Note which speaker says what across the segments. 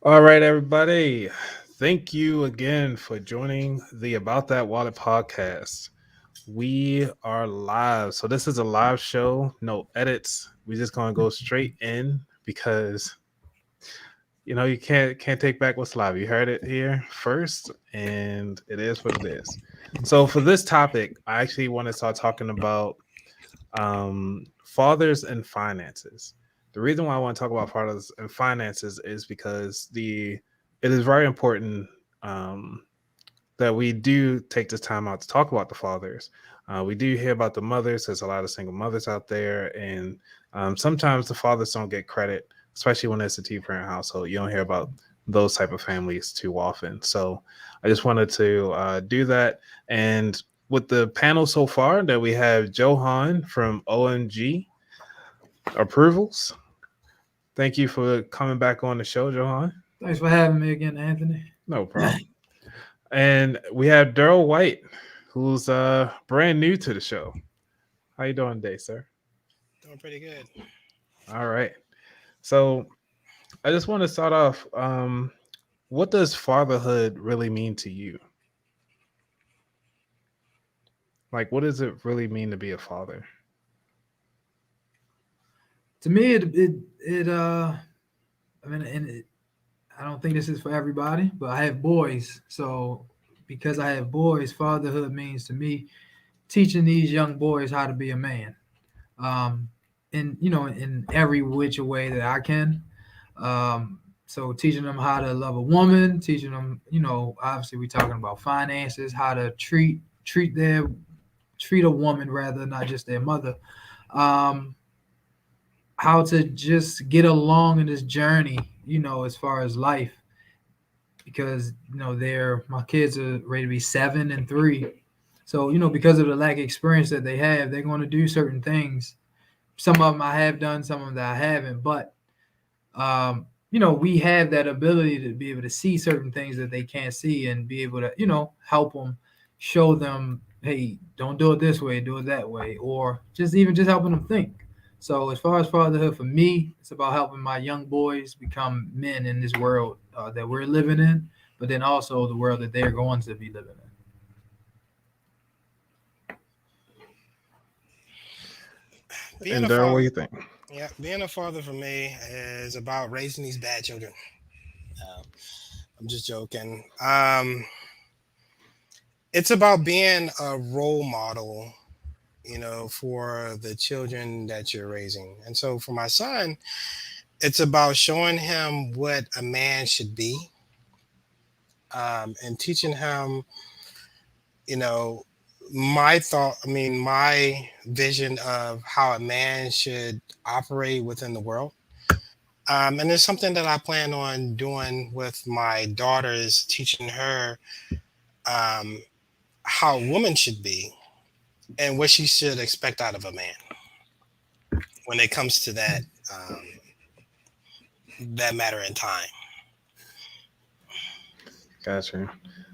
Speaker 1: All right, everybody. Thank you again for joining the About That Wallet podcast. We are live. So this is a live show, no edits. We're just gonna go straight in because you can't take back what's live. You heard it here first, and it is what it is. So for this topic, I actually want to start talking about fathers and finances. The reason why I want to talk about fathers and finances is because the it is very important um, that we do take this time out to talk about the fathers. We do hear about the mothers. There's a lot of single mothers out there, and sometimes the fathers don't get credit, especially when it's a two-parent household. You don't hear about those type of families too often. So I just wanted to do that. And with the panel so far, that we have Johan from OMG Approvals. Thank you for coming back on the show, Johan.
Speaker 2: Thanks for having me again, Anthony.
Speaker 1: No problem. And we have Daryl White, who's brand new to the show. How you doing today, sir?
Speaker 3: Doing pretty good.
Speaker 1: All right. So I just want to start off. What does fatherhood really mean to you? Like, what does it really mean to be a father?
Speaker 2: To me, I mean, I don't think this is for everybody, but I have boys, so because I have boys, fatherhood means to me teaching these young boys how to be a man, um, in every which way that I can. Um, so teaching them how to love a woman, teaching them, obviously we're talking about finances, how to treat a woman rather, not just their mother. Um, how to just get along in this journey, as far as life, because they're my kids are ready to be 7 and 3. So because of the lack of experience that they have, they're going to do certain things. Some of them I have done, some of them that I haven't, but we have that ability to be able to see certain things that they can't see and be able to, help them, show them, hey, don't do it this way, do it that way, or just even just helping them think. So as far as fatherhood for me, it's about helping my young boys become men in this world that we're living in, but then also the world that they're going to be living in.
Speaker 3: Being
Speaker 1: And
Speaker 3: a
Speaker 1: Daryl, what do
Speaker 3: father,
Speaker 1: you think?
Speaker 3: being a father for me is about raising these bad children. Uh, I'm just joking. It's about being a role model, for the children that you're raising. And so for my son, it's about showing him what a man should be, and teaching him, you know, my vision of how a man should operate within the world. And it's something that I plan on doing with my daughters, teaching her um, how a woman should be and what she should expect out of a man when it comes to that matter in time.
Speaker 1: Gotcha.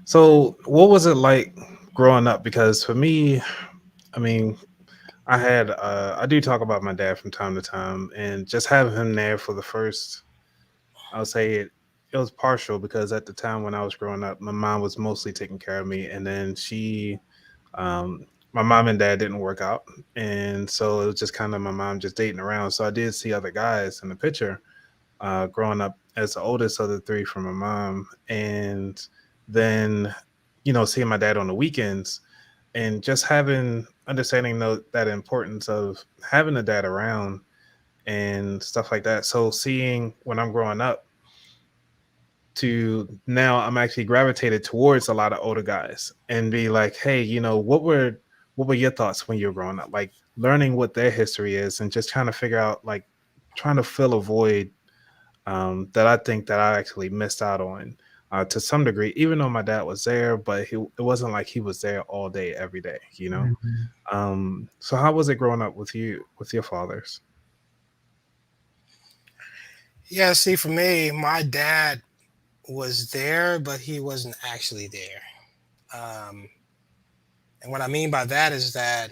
Speaker 1: So, what was it like growing up? Because for me, I mean, I do talk about my dad from time to time, and just having him there for the first, I would say it was partial because at the time when I was growing up, my mom was mostly taking care of me, and then um, my mom and dad didn't work out, and so it was just kind of my mom just dating around. So I did see other guys in the picture, growing up as the oldest of the three from my mom, and then seeing my dad on the weekends, and just having understanding that importance of having a dad around and stuff like that. So seeing when I'm growing up to now, I'm actually gravitated towards a lot of older guys and be like, hey, what were your thoughts when you were growing up? Like learning what their history is and just trying to figure out, like, trying to fill a void that I think that I actually missed out on to some degree, even though my dad was there, but it wasn't like he was there all day, every day, you know?
Speaker 2: Mhm.
Speaker 1: So how was it growing up with you, with your fathers?
Speaker 3: Yeah, see, for me, my dad was there, but he wasn't actually there. And what I mean by that is that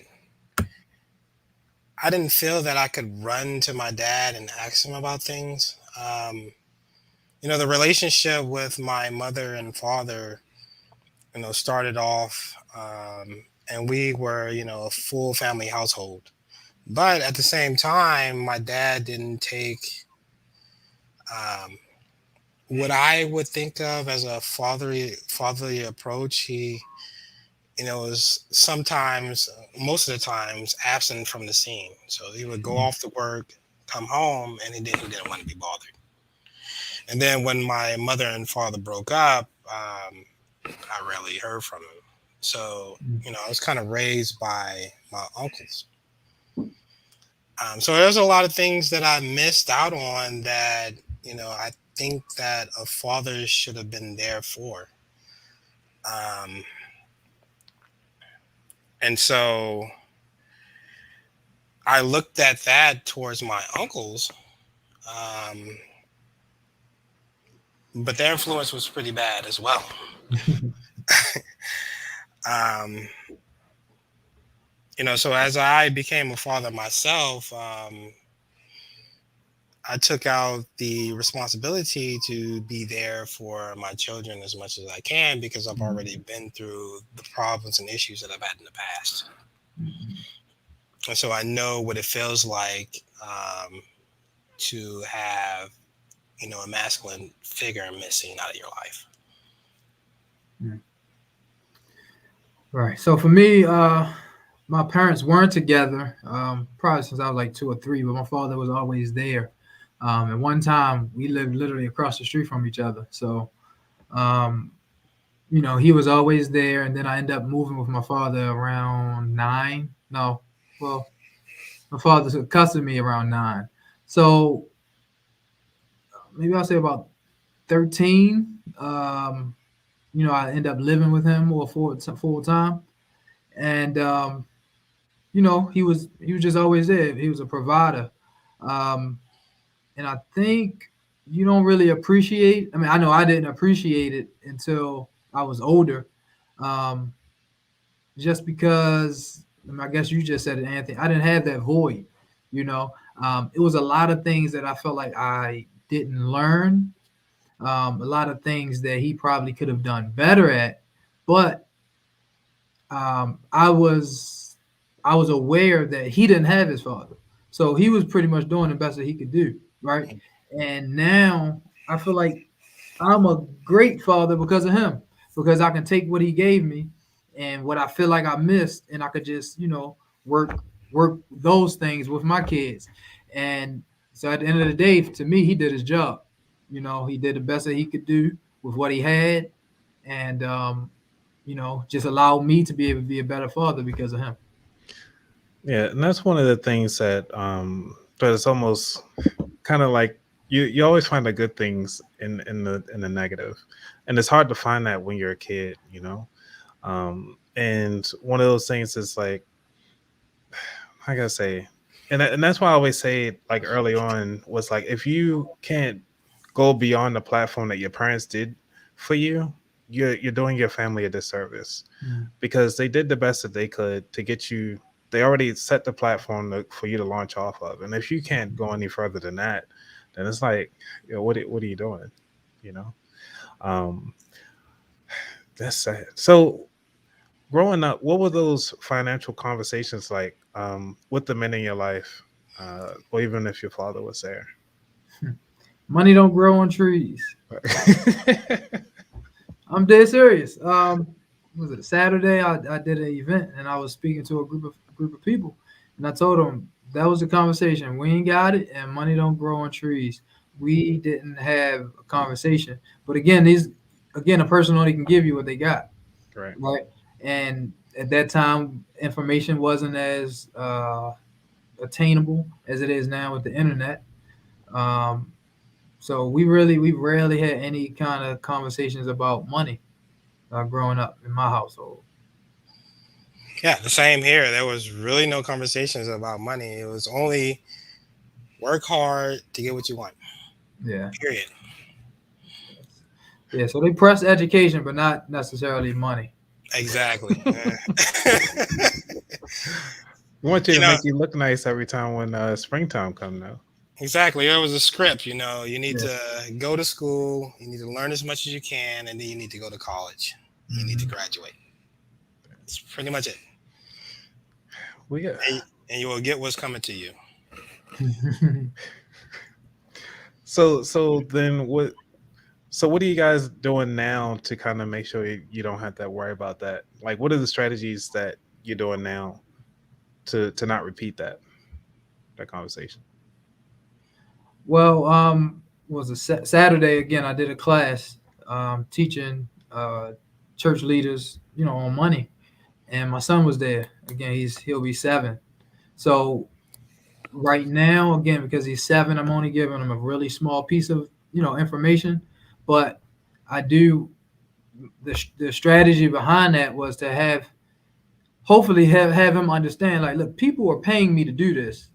Speaker 3: I didn't feel that I could run to my dad and ask him about things. The relationship with my mother and father, started off, and we were, a full family household. But at the same time, my dad didn't take um, what I would think of as a fatherly approach. He, was sometimes, most of the times, absent from the scene. So he would go off to work, come home, and he didn't want to be bothered. And then when my mother and father broke up, I rarely heard from him. So, I was kind of raised by my uncles. So there's a lot of things that I missed out on that, I think that a father should have been there for. Um, and so I looked at that towards my uncles, um, but their influence was pretty bad as well. Um, so as I became a father myself, I took out the responsibility to be there for my children as much as I can because I've already been through the problems and issues that I've had in the past. And so I know what it feels like to have, a masculine figure missing out of your life.
Speaker 2: Right. So for me, my parents weren't together probably since I was like 2 or 3, but my father was always there. And one time we lived literally across the street from each other. So, um, he was always there. And then I ended up moving with my father around 9. No, well, my father accosted me around 9. So maybe I'll say about 13. I end up living with him or full time. And he was just always there. He was a provider, um, and I think you don't really appreciate. I mean, I know I didn't appreciate it until I was older, um, just because. I guess you just said it, Anthony. I didn't have that void. You know, it was a lot of things that I felt like I didn't learn. A lot of things that he probably could have done better at, but um, I was I was aware that he didn't have his father, so he was pretty much doing the best that he could do, right? And now I feel like I'm a great father because of him, because I can take what he gave me and what I feel like I missed, and I could just work work those things with my kids. And so at the end of the day, to me, he did his job. He did the best that he could do with what he had, and just allow me to be able to be a better father because of him.
Speaker 1: Yeah, and that's one of the things that but it's almost kind of like you always find the good things in the negative. And it's hard to find that when you're a kid, you know. And one of those things is like I gotta say, and that's why I always say like early on was like if you can't go beyond the platform that your parents did for you, you're doing your family a disservice
Speaker 2: Mm.
Speaker 1: because they did the best that they could to get you. They already set the platform for you to launch off of, and if you can't go any further than that, then it's like, what are you doing? You know, um, that's sad. So, growing up, what were those financial conversations like with the men in your life, or even if your father was there?
Speaker 2: Money don't grow on trees. I'm dead serious. Was it Saturday? I did an event and I was speaking to a group of people, and I told them that was the conversation. We ain't got it, and money don't grow on trees. We didn't have a conversation. But again, a person only can give you what they got,
Speaker 1: Right.
Speaker 2: right? And at that time, information wasn't as attainable as it is now with the internet. Um, so we rarely had any kind of conversations about money growing up in my household.
Speaker 3: Yeah, the same here. There was really no conversations about money. It was only work hard to get what you want.
Speaker 2: Yeah,
Speaker 3: Period.
Speaker 2: yeah. So they press education, but not necessarily money.
Speaker 3: Exactly.
Speaker 1: We want you
Speaker 3: you
Speaker 1: to
Speaker 3: know,
Speaker 1: make you look nice every time when springtime come now.
Speaker 3: Exactly. There was a script, you need
Speaker 2: Yeah.
Speaker 3: to go to school, you need to learn as much as you can, and then you need to go to college. You need to
Speaker 2: Hmm.
Speaker 3: graduate. It's pretty much it.
Speaker 1: We got
Speaker 3: And you will get what's coming to you.
Speaker 1: so then what? So what are you guys doing now to kind of make sure you don't have to worry about that? Like, what are the strategies that you're doing now to not repeat that conversation?
Speaker 2: Well, was a Saturday again. I did a class teaching church leaders, on money, and my son was there. Again, he'll be 7. So right now, again, because he's 7, I'm only giving him a really small piece of information, but I do the strategy behind that was to hopefully have him understand, like, look, people are paying me to do this,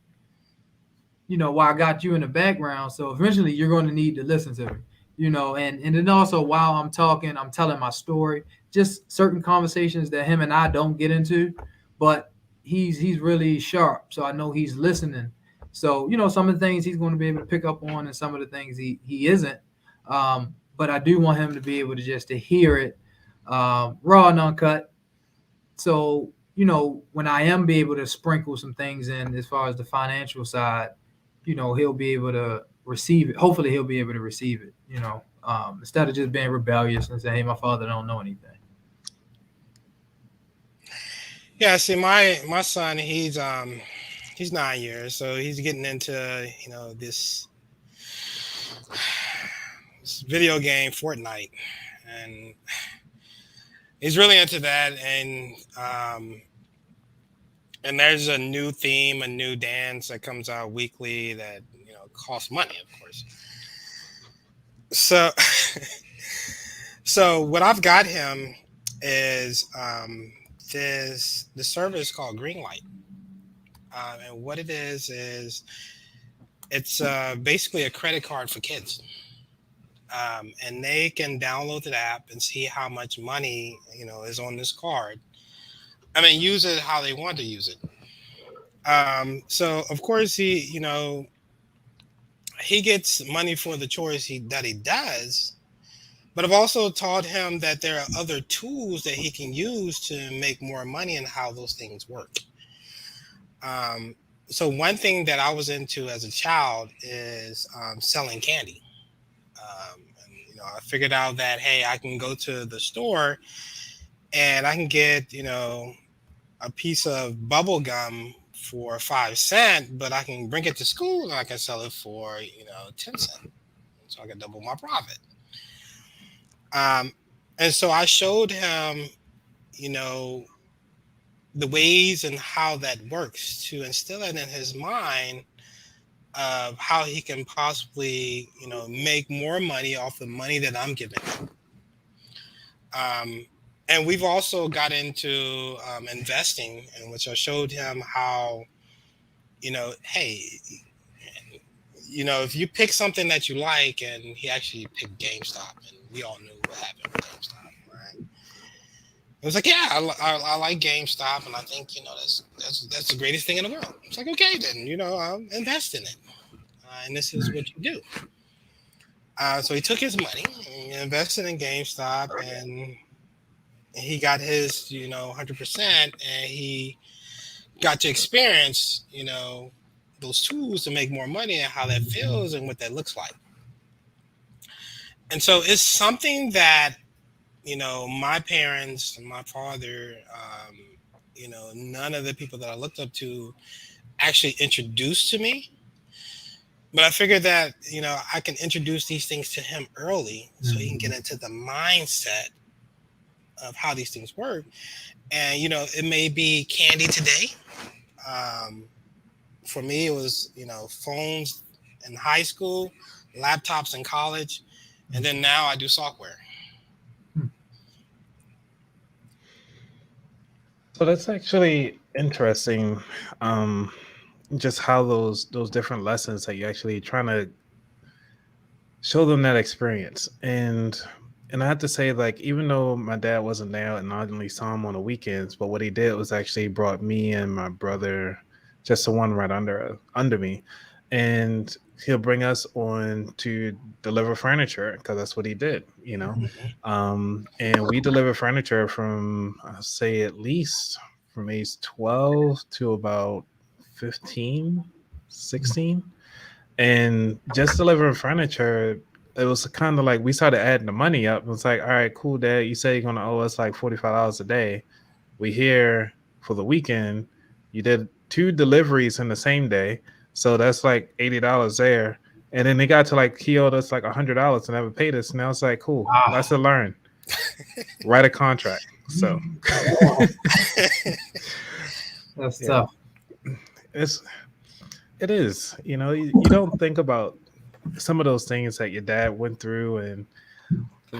Speaker 2: while I got you in the background. So eventually you're going to need to listen to me, and then also while I'm talking, I'm telling my story, just certain conversations that him and I don't get into, but he's really sharp. So I know he's listening. So, some of the things he's going to be able to pick up on and some of the things he isn't. But I do want him to be able to just to hear it raw and uncut. So, when I am be able to sprinkle some things in as far as the financial side, he'll be able to receive it. Hopefully he'll be able to receive it, instead of just being rebellious and saying, hey, my father don't know anything.
Speaker 3: Yeah, see, my son, he's 9 years, so he's getting into this video game Fortnite, and he's really into that. And there's a new theme, a new dance that comes out weekly that costs money, of course. So so what I've got him is this the service called Greenlight. And what it is it's basically a credit card for kids. And they can download the app and see how much money is on this card. I mean, use it how they want to use it. So of course he gets money for the chores that he does. But I've also taught him that there are other tools that he can use to make more money and how those things work. Um, so one thing that I was into as a child is selling candy. And, I figured out that, hey, I can go to the store and I can get a piece of bubble gum for 5 cents, but I can bring it to school and I can sell it for 10 cents, so I can double my profit. Um, and so I showed him, you know, the ways and how that works to instill it in his mind of how he can possibly, make more money off the money that I'm giving him. Um, and we've also got into investing, in which I showed him how, hey, if you pick something that you like, and he actually picked GameStop, and we all knew what happened with GameStop, right? It was like, yeah, I like GameStop, and I think that's the greatest thing in the world. It's like, okay, then I'll invest in it, and this is what you do. So he took his money, and invested in GameStop, and he got his 100%, and he got to experience those tools to make more money and how that feels and what that looks like. And so it's something that my parents, my father, none of the people that I looked up to actually introduced to me. But I figured that I can introduce these things to him early, so he can get into the mindset of how these things work. And it may be candy today. Um, for me, it was phones in high school, laptops in college, and then now I do software.
Speaker 1: So that's actually interesting. Um, just how those different lessons that you're actually trying to show them that experience. And I have to say, like, even though my dad wasn't there and I only saw him on the weekends, but what he did was actually brought me and my brother, just the one right under me, and he'll bring us on to deliver furniture because that's what he did, you know.
Speaker 3: Mhm.
Speaker 1: And we deliver furniture from, I'll say, at least from age 12 to about 15, 16. And just delivering furniture, it was kind of like we started adding the money up. It was like, all right, cool, Dad. You say you're gonna owe us like $45 a day. We here for the weekend. You did two deliveries in the same day, so that's like $80 there. And then they got to like he owed us like $100 and never paid us. And I was like, cool,
Speaker 2: Ah,
Speaker 1: lesson learned. Write a contract. So
Speaker 2: that's
Speaker 1: yeah,
Speaker 2: tough.
Speaker 1: it's it is. You know, you don't think about some of those things that your dad went through and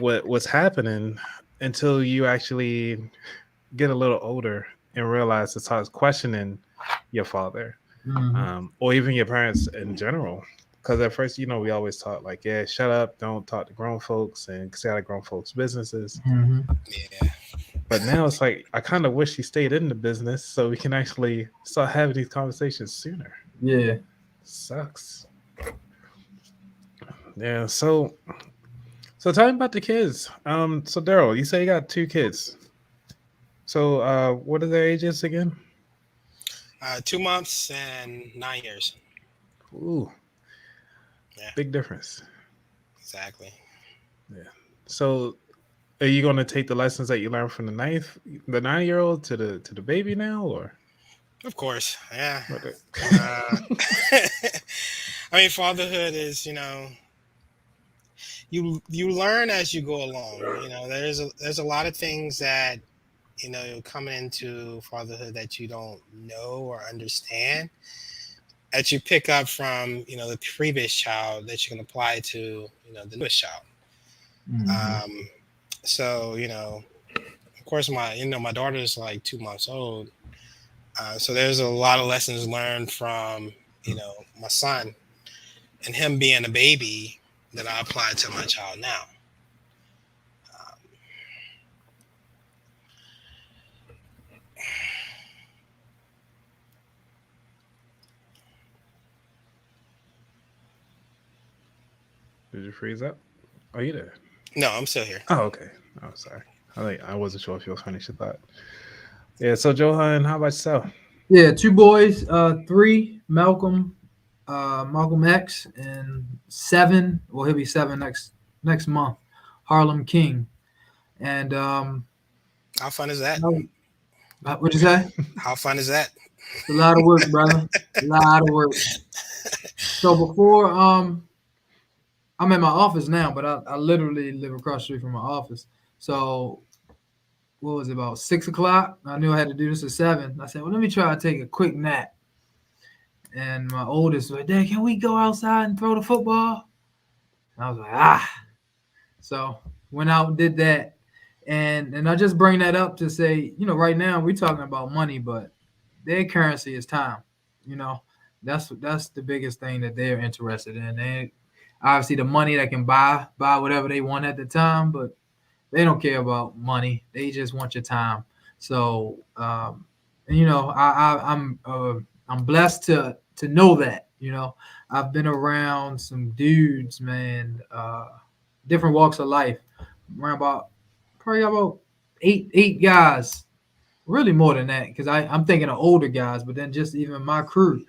Speaker 1: what's happening until you actually get a little older and realize it starts questioning your father,
Speaker 2: Hmm.
Speaker 1: or even your parents in general. Because at first, you know, we always taught like, yeah, shut up, don't talk to grown folks and stay out of grown folks' businesses.
Speaker 2: Hmm.
Speaker 3: Yeah.
Speaker 1: But now it's like I kind of wish he stayed in the business so we can actually start having these conversations sooner.
Speaker 2: Yeah.
Speaker 1: Sucks. Yeah. So tell me about the kids. So Daryl, you say you got two kids. So what are their ages again?
Speaker 3: 2 months and 9 years.
Speaker 1: Ooh,
Speaker 3: Yeah,
Speaker 1: big difference.
Speaker 3: exactly.
Speaker 1: Yeah. So are you gonna take the lessons that you learned from the 9-year old to the baby now, or
Speaker 3: Of course. Yeah.
Speaker 1: what?
Speaker 3: Uh, I mean, fatherhood is, you learn as you go along. There's a lot of things that coming into fatherhood that you don't know or understand that you pick up from the previous child that you can apply to the newest child.
Speaker 2: Hmm.
Speaker 3: Um, so of course my daughter is like 2 months old, so there's a lot of lessons learned from my son and him being a baby that I apply to my child now. Um,
Speaker 1: Did you freeze up? Are you there?
Speaker 3: no, I'm still here.
Speaker 1: Oh, okay. Oh, sorry. I wasn't sure if you were finished your thought. Yeah. So Johan, how about yourself?
Speaker 2: Yeah, two boys, three, Malcolm X, and seven. Well, he'll be seven next month. Harlem King. And
Speaker 3: How fun is that?
Speaker 2: what'd you say?
Speaker 3: How fun is that?
Speaker 2: It's a lot of work, brother. A lot of work. So before I'm in my office now, but I literally live across the street from my office. So what was it, about 6 o'clock? I knew I had to do this at 7. I said, well, let me try to take a quick nap. And my oldest was like, Dad, can we go outside and throw the football? And I was like, ah. So went out and did that. And I just bring that up to say, right now we're talking about money, but their currency is time. You know, that's the biggest thing that they're interested in. They obviously the money that can buy whatever they want at the time, but they don't care about money. They just want your time. So, and, I'm blessed to know that. I've been around some dudes, man, different walks of life. Around about probably about eight guys, really more than that, because I'm thinking of older guys, but then just even my crew.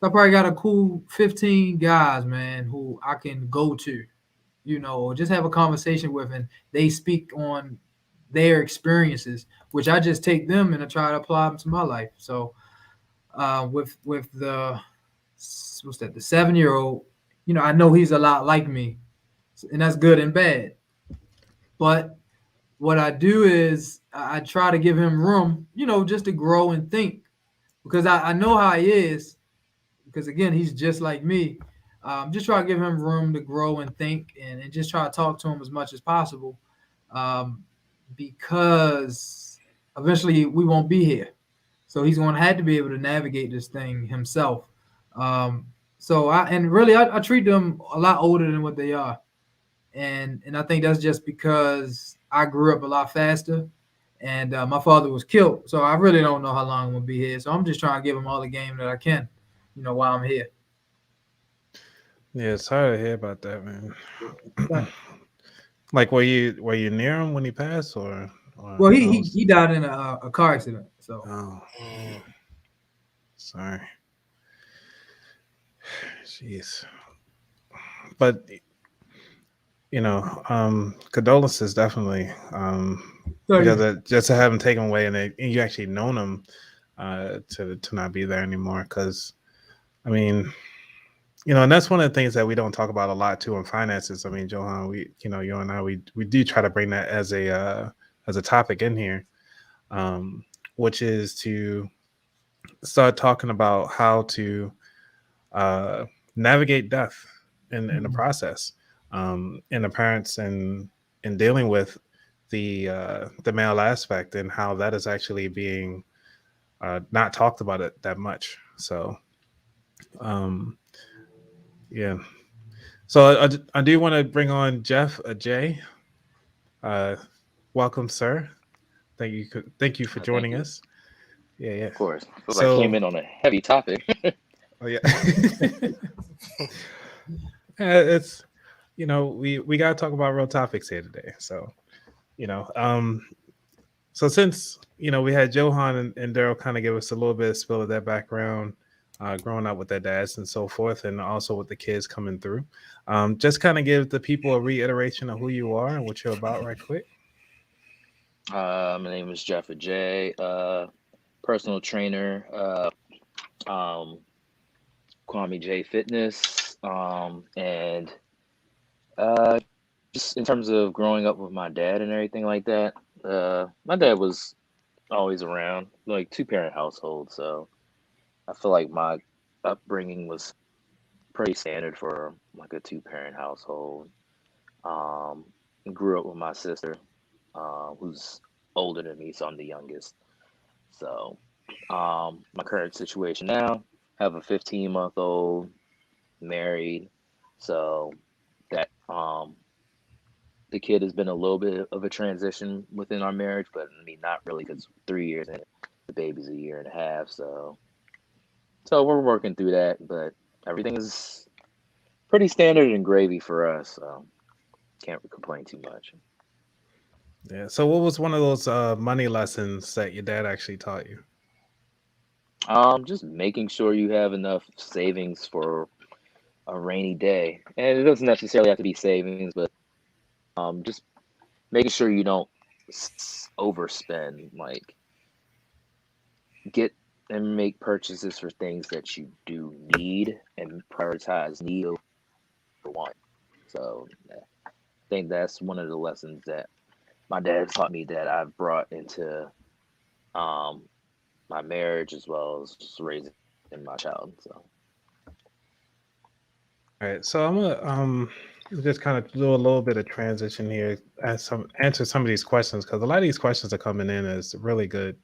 Speaker 2: I probably got a cool 15 guys, man, who I can go to, or just have a conversation with, and they speak on their experiences, which I just take them and I try to apply them to my life. So with the what's that, the 7-year old, I know he's a lot like me, and that's good and bad. But what I do is I try to give him room, just to grow and think, because I know how he is, because again, he's just like me. Just try to give him room to grow and think, and just try to talk to him as much as possible, um, because eventually we won't be here. So he's going to have to be able to navigate this thing himself. Um, so I treat them a lot older than what they are, and I think that's just because I grew up a lot faster, and my father was killed. So I really don't know how long I'm gonna be here. So I'm just trying to give him all the game that I can, while I'm here.
Speaker 1: Yeah, it's hard to hear about that, man.
Speaker 2: Thanks.
Speaker 1: Like, were you near him when he passed, or
Speaker 2: Well,
Speaker 1: how was?
Speaker 2: he died in a car accident. So
Speaker 1: Oh,
Speaker 3: Mm.
Speaker 1: sorry. Jeez. But condolences definitely.
Speaker 2: thank
Speaker 1: Because
Speaker 2: you.
Speaker 1: just to have him taken away and you actually known him, to not be there anymore. Because I mean, and that's one of the things that we don't talk about a lot too in finances. I mean, Johan, you and I, we do try to bring that as a topic in here, um, which is to start talking about how to uh, navigate death in the
Speaker 2: Mhm.
Speaker 1: process, and the parents and dealing with the male aspect and how that is actually being not talked about it that much. So um, yeah. So I do want to bring on Jeff Jay. Uh, welcome, sir. Thank you for
Speaker 4: Thank
Speaker 1: joining
Speaker 4: you.
Speaker 1: us. Yeah, yeah.
Speaker 4: Of course. I feel like I came
Speaker 1: So
Speaker 4: in on a heavy topic.
Speaker 1: oh yeah. It's we gotta talk about real topics here today. So you know, um, so since we had Johan and Daryl kind of give us a little bit of spill of their background, growing up with their dads and so forth, and also with the kids coming through, just kind of give the people a reiteration of who you are and what you're about, right quick.
Speaker 4: My name is Jeff J. Personal trainer. Um, Call me J Fitness. And just in terms of growing up with my dad and everything like that, my dad was always around, like two-parent household. So I feel like my upbringing was pretty standard for like a two-parent household. Um, Grew up with my sister, who's older than me, so I'm the youngest. So, my current situation now, have a 15-month-old, married. So that the kid has been a little bit of a transition within our marriage, but I mean not really because 3 years in, the baby's a year and a half. So we're working through that, but everything is pretty standard and gravy for us. So can't complain too much.
Speaker 1: Yeah. So what was one of those money lessons that your dad actually taught you?
Speaker 4: Just making sure you have enough savings for a rainy day, and it doesn't necessarily have to be savings, but just making sure you don't overspend. Like get and make purchases for things that you do need, and prioritize need over want. So I think that's one of the lessons that my dad taught me that I've brought into um my marriage as well as just raising my child. So
Speaker 1: All right. So I'm gonna just kind of do a little bit of transition here, answer some of these questions because a lot of these questions are coming in is really good.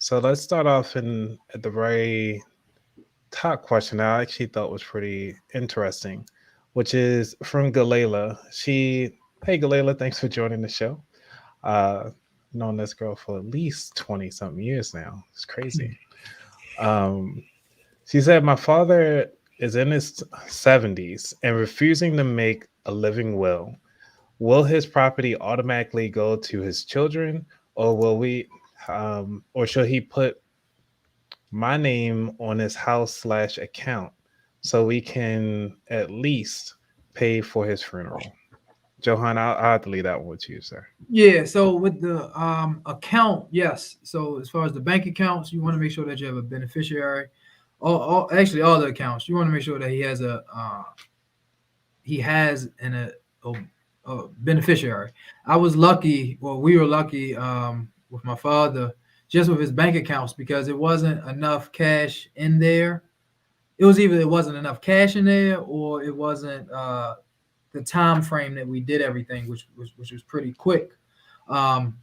Speaker 1: So let's start off in at the very top question that I actually thought was pretty interesting, which is from Galila. Hey Galila, thanks for joining the show. Uh, known this girl for at least 20 something years now. It's crazy. Um, she said, my father is in his 70s and refusing to make a living will. Will his property automatically go to his children, or or should he put my name on his house/account so we can at least pay for his funeral? Johan, I'll have to leave that one with you, sir.
Speaker 2: Yeah, so with the account, yes. So as far as the bank accounts, you want to make sure that you have a beneficiary. Actually, all the accounts, you want to make sure that he has a beneficiary. I was lucky, well, we were lucky with my father just with his bank accounts because it wasn't enough cash in there. It was either it wasn't enough cash in there or it wasn't the time frame that we did everything, which was pretty quick. Um,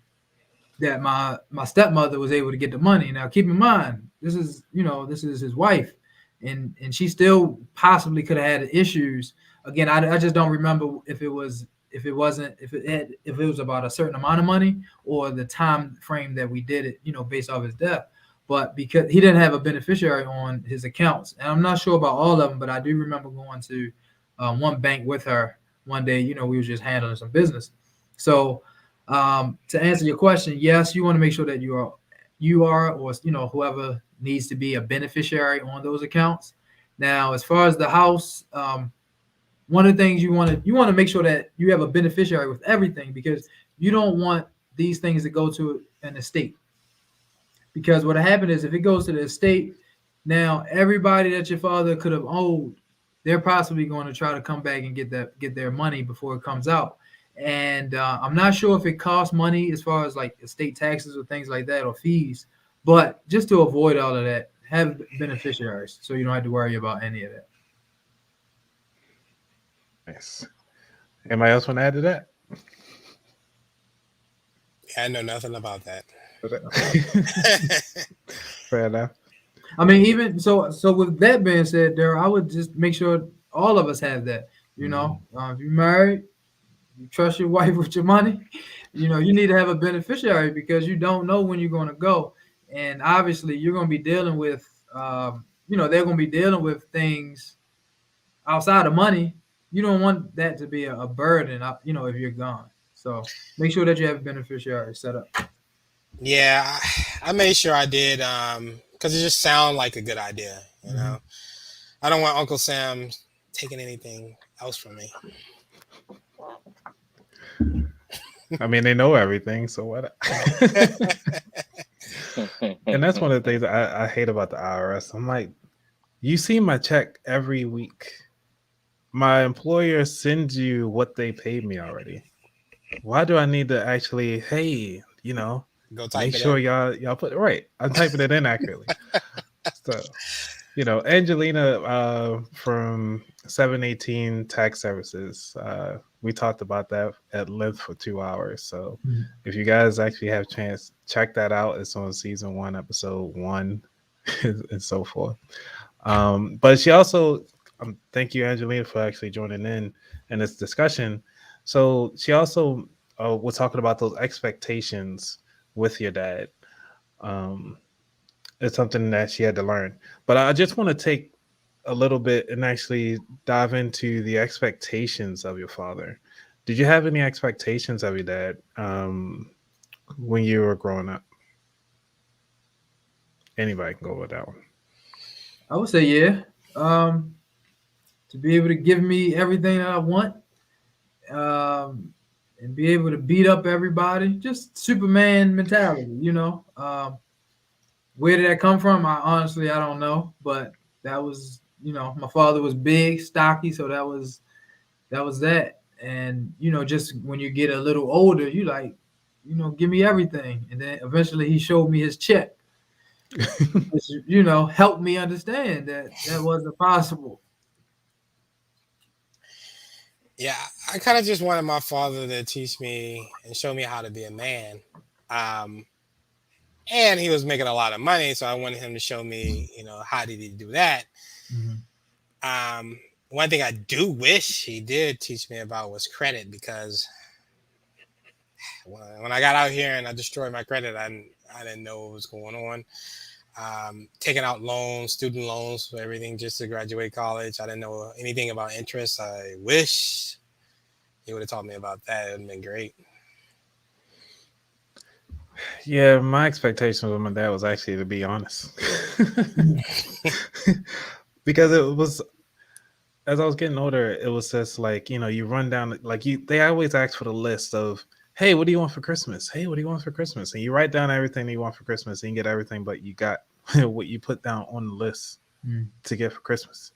Speaker 2: that my stepmother was able to get the money. Now, keep in mind, this is his wife, and she still possibly could have had issues. Again, I just don't remember if it was about a certain amount of money or the time frame that we did it, based off his death. but because he didn't have a beneficiary on his accounts, and I'm not sure about all of them, but I do remember going to one bank with her one day. We was just handling some business. So to answer your question, yes, you want to make sure that you are, or whoever needs to be a beneficiary on those accounts. Now, as far as the house, one of the things you want to make sure that you have a beneficiary with everything, because you don't want these things to go to an estate. Because what happened is, if it goes to the estate, now everybody that your father could have owed, they're possibly going to try to come back and get their money before it comes out. And I'm not sure if it costs money as far as like estate taxes or things like that, or fees. But just to avoid all of that, have beneficiaries so you don't have to worry about any of that.
Speaker 1: Nice. Anybody else want to add to that?
Speaker 3: Yeah, I know nothing about that.
Speaker 1: Fair enough.
Speaker 2: I mean, even so with that being said, there, I would just make sure all of us have that. If you're married, you trust your wife with your money. You need to have a beneficiary, because you don't know when you're going to go, and obviously you're going to be dealing with, they're going to be dealing with things outside of money. You don't want that to be a burden, if you're gone. So make sure that you have a beneficiary set up.
Speaker 3: Yeah, I made sure I did, because it just sounded like a good idea.
Speaker 2: Mm-hmm.
Speaker 3: I don't want Uncle Sam taking anything else from me.
Speaker 1: I mean, they know everything, so what? And that's one of the things I hate about the IRS. I'm like, you see my check every week. My employer sends you what they paid me already. Why do I need to actually, hey,
Speaker 3: Go type
Speaker 1: make
Speaker 3: it
Speaker 1: sure
Speaker 3: in.
Speaker 1: y'all put it right? I'm typing it in accurately. So, Angelina from 718 Tax Services, we talked about that at length for 2 hours. So if you guys actually have a chance, check that out. It's on season 1, episode 1, and so forth. But she also, thank you, Angelina, for actually joining in this discussion. So she also was talking about those expectations with your dad. Um, it's something that she had to learn. But I just want to take a little bit and actually dive into the expectations of your father. Did you have any expectations of your dad when you were growing up? Anybody can go with that one.
Speaker 2: I would say, yeah. To be able to give me everything that I want, and be able to beat up everybody, just Superman mentality. Where did that come from? I don't know, but that was, my father was big, stocky, so that was that. And just when you get a little older, you like, give me everything, and then eventually he showed me his check, which helped me understand that that wasn't possible.
Speaker 3: Yeah, I kind of just wanted my father to teach me and show me how to be a man. Um, and he was making a lot of money, so I wanted him to show me, how did he do that.
Speaker 2: Mhm.
Speaker 3: One thing I do wish he did teach me about was credit, because when I got out here and I destroyed my credit, I didn't know what was going on. Taking out loans, student loans for everything just to graduate college. I didn't know anything about interest. I wish he would have taught me about that. It would have been great.
Speaker 1: Yeah, my expectation with my dad was actually to be honest. Because it was, as I was getting older, it was just like, you run down, like they always ask for the list of, hey, what do you want for Christmas? Hey, what do you want for Christmas? And you write down everything you want for Christmas and you get everything, but you got what you put down on the list
Speaker 2: Mm.
Speaker 1: to get for Christmas.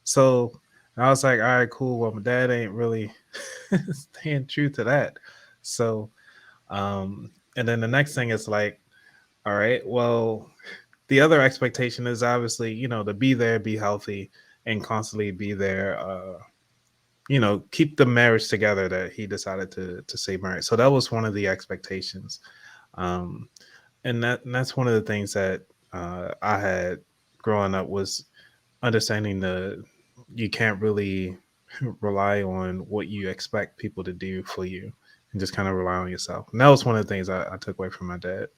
Speaker 1: So I was like, all right, cool. Well, my dad ain't really staying true to that. So, and then the next thing is like, all right, well, the other expectation is obviously, to be there, be healthy, and constantly be there. Keep the marriage together that he decided to stay married. So that was one of the expectations, um, and that's one of the things that I had growing up was understanding the you can't really rely on what you expect people to do for you, and just kind of rely on yourself. And that was one of the things I took away from my dad.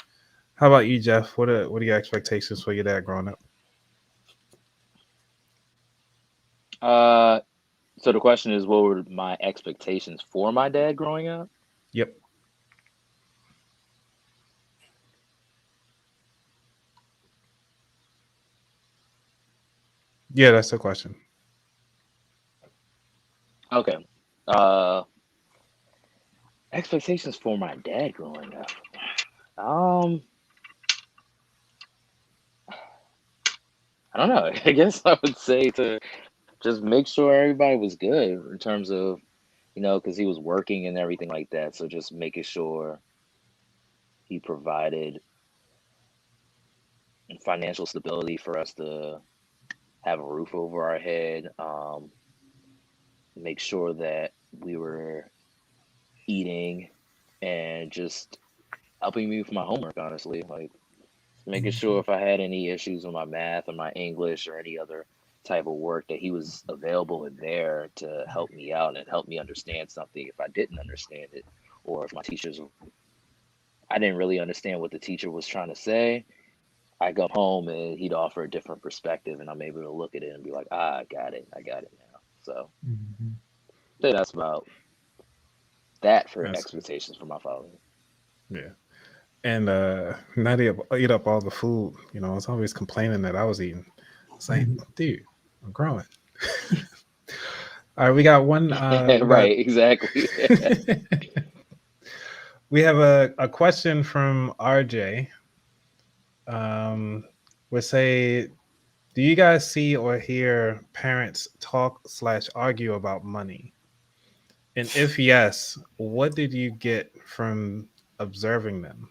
Speaker 1: How about you, Jeff? What are your expectations for your dad growing up?
Speaker 4: Uh, so the question is, what were my expectations for my dad growing up?
Speaker 1: Yep. Yeah, that's the question.
Speaker 4: Okay. Uh, expectations for my dad growing up. Um, I don't know. I guess I would say to just make sure everybody was good in terms of, because he was working and everything like that. So just making sure he provided financial stability for us to have a roof over our head. Make sure that we were eating and just helping me with my homework, honestly. Like making sure
Speaker 2: Mhm.
Speaker 4: if I had any issues with my math or my English or any other type of work that he was available and there to help me out and help me understand something if I didn't understand it, or if my teachers I didn't really understand what the teacher was trying to say. I come home and he'd offer a different perspective and I'm able to look at it and be like, I got it now. So
Speaker 2: Mhm.
Speaker 4: I think that's about that for
Speaker 1: That's good.
Speaker 4: expectations for my father.
Speaker 1: Yeah. And not eat up all the food. I was always complaining that I was eating. It's like,
Speaker 2: Mhm.
Speaker 1: dude, I'm growing. All right, we got one. We got.
Speaker 4: Right, exactly.
Speaker 1: We have a question from RJ. We say, do you guys see or hear parents talk/argue about money? And if yes, what did you get from observing them?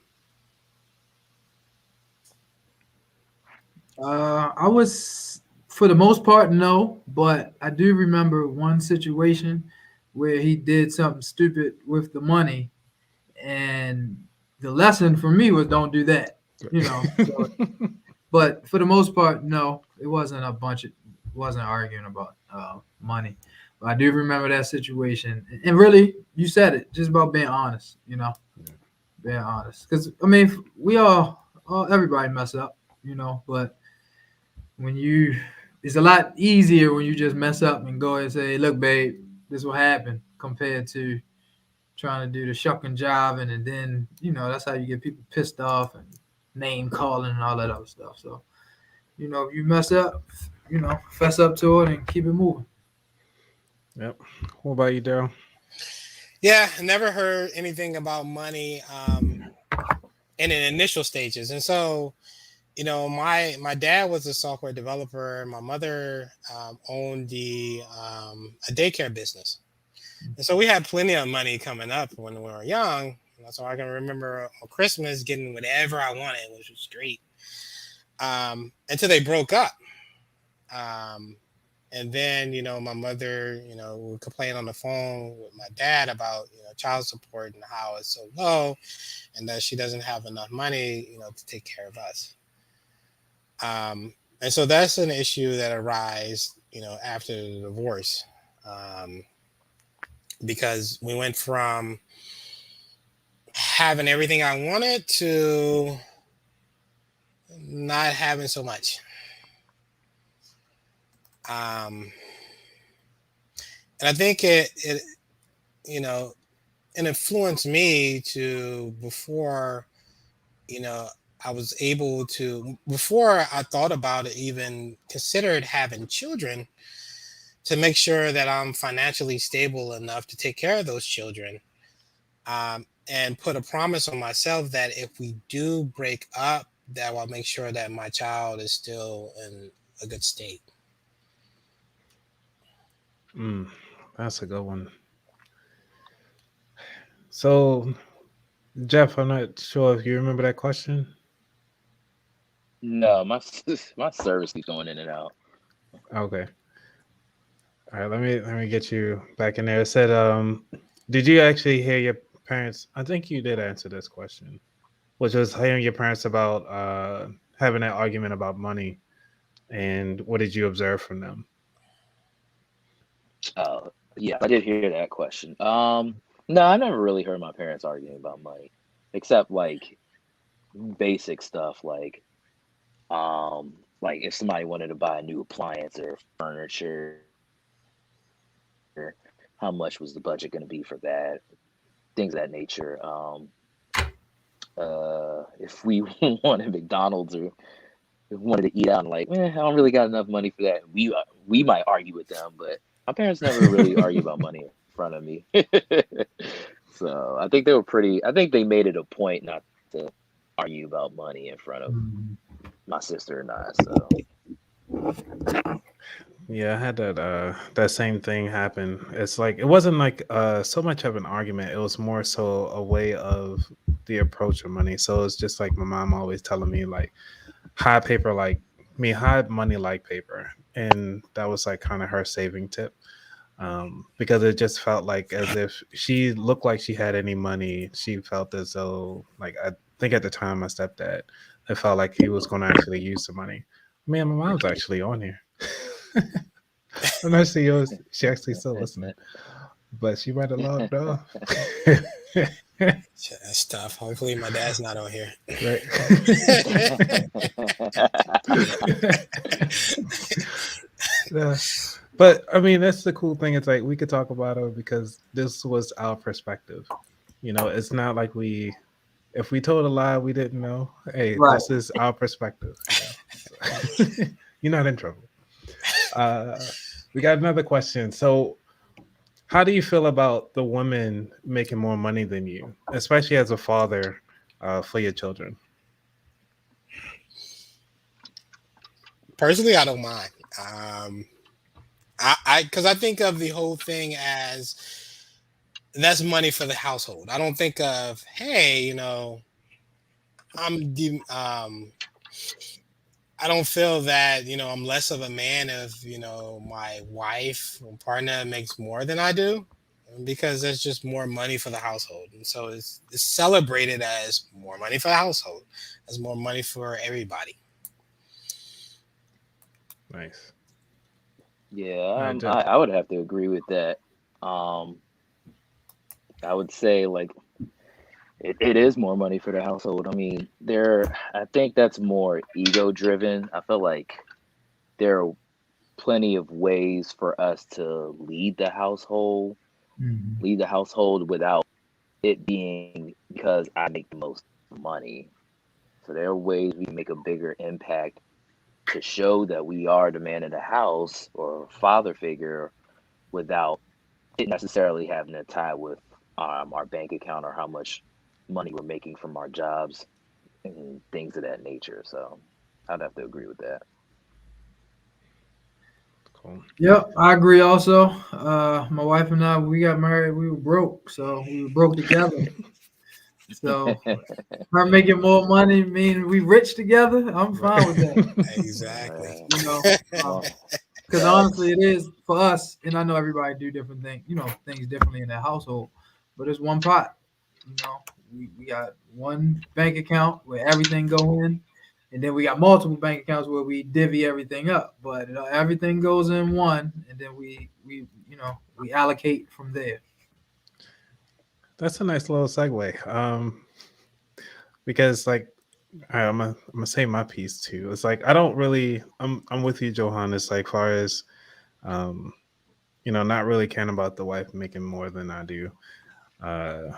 Speaker 2: I was, for the most part, no, but I do remember one situation where he did something stupid with the money, and the lesson for me was don't do that, you know. So, but for the most part, no, it wasn't a bunch of, wasn't arguing about money. But I do remember that situation, and really, you said it, just about being honest, being honest. Because I mean, we all everybody mess up, but when you it's a lot easier when you just mess up and go and say, "Look, babe, this will happen," compared to trying to do the shucking job, and then that's how you get people pissed off and name calling and all that other stuff. So if you mess up, fess up to it and keep it moving.
Speaker 1: Yep. What about you, Daryl?
Speaker 3: Yeah, I never heard anything about money in the initial stages. And so, my dad was a software developer. My mother owned a daycare business. And so we had plenty of money coming up when we were young. So I can remember on Christmas getting whatever I wanted, which was great. Until they broke up. Um, and then, my mother, would complain on the phone with my dad about, child support and how it's so low and that she doesn't have enough money, to take care of us. And so that's an issue that arises, after the divorce. Um, because we went from having everything I wanted to not having so much. Um, and I think it you know it influenced me to you know I was able to before I thought about it, even considered having children, to make sure that I'm financially stable enough to take care of those children, and put a promise on myself that if we do break up, that I'll make sure that my child is still in a good state.
Speaker 1: Mm, that's a good one. So, Jeff, I'm not sure if you remember that question.
Speaker 4: No, my service keeps going in and out.
Speaker 1: Okay. All right. Let me get you back in there. It said, did you actually hear your parents? I think you did answer this question, which was hearing your parents about having that argument about money, and what did you observe from them?
Speaker 4: Yeah, I did hear that question. No, I never really heard my parents arguing about money, except like basic stuff like if somebody wanted to buy a new appliance or furniture, how much was the budget going to be for that? Things of that nature. If we wanted McDonald's or wanted to eat out, and like, I don't really got enough money for that. We might argue with them, but my parents never really argue about money in front of me. So I think they were pretty. I think they made it a point not to argue about money in front of
Speaker 2: Mhm.
Speaker 4: my sister and I. So
Speaker 1: Yeah, I had that same thing happen. It's like it wasn't like so much of an argument. It was more so a way of the approach of money. So it's just like my mom always telling me like hide paper like hide money like paper. And that was like kind of her saving tip. Because it just felt like as if she looked like she had any money. She felt as though like I think at the time my stepdad, it felt like he was gonna actually use the money. Man, my mom's actually on here. I'm not sure she actually still listening, but she might have logged off.
Speaker 3: Shit, that's tough. Hopefully, my dad's not on here.
Speaker 1: Right. Yeah. But I mean, that's the cool thing. It's like we could talk about it because this was our perspective. It's not like if we told a lie, we didn't know. Hey,
Speaker 2: Right.
Speaker 1: this is our perspective. So, you're not in trouble. We got another question. So, how do you feel about the women making more money than you, especially as a father for your children?
Speaker 3: Personally, I don't mind. Because I think of the whole thing as that's money for the household. I don't think of, hey, I'm the I don't feel that I'm less of a man if my wife or partner makes more than I do, because there's just more money for the household, and so it's celebrated as more money for the household, as more money for everybody.
Speaker 1: Nice. All
Speaker 4: yeah,
Speaker 1: right, Jeff.
Speaker 4: I would have to agree with that. Um, I would say like it is more money for the household. I mean, I think that's more ego driven. I feel like there are plenty of ways for us to
Speaker 2: Mhm.
Speaker 4: lead the household without it being because I make the most money. So there are ways we can make a bigger impact to show that we are the man in the house or father figure without it necessarily having to tie with our bank account or how much money we're making from our jobs and things of that nature. So I'd have to agree with that.
Speaker 1: Cool.
Speaker 2: Yep, I agree. Also, my wife and I, we got married. We were broke, so we were broke together. So her making more money mean we rich together. I'm fine with that.
Speaker 3: Exactly.
Speaker 2: You know,
Speaker 4: Well,
Speaker 2: because honestly,
Speaker 4: facts.
Speaker 2: it is for us. And I know everybody do different things. Things differently in their household, but it's one pot. We got one bank account where everything go in, and then we got multiple bank accounts where we divvy everything up. But everything goes in one, and then we allocate from there.
Speaker 1: That's a nice little segue. Because like I'm gonna say my piece too. It's like I don't really. I'm with you, Johan. It's like far as um, not really caring about the wife making more than I do. Uh,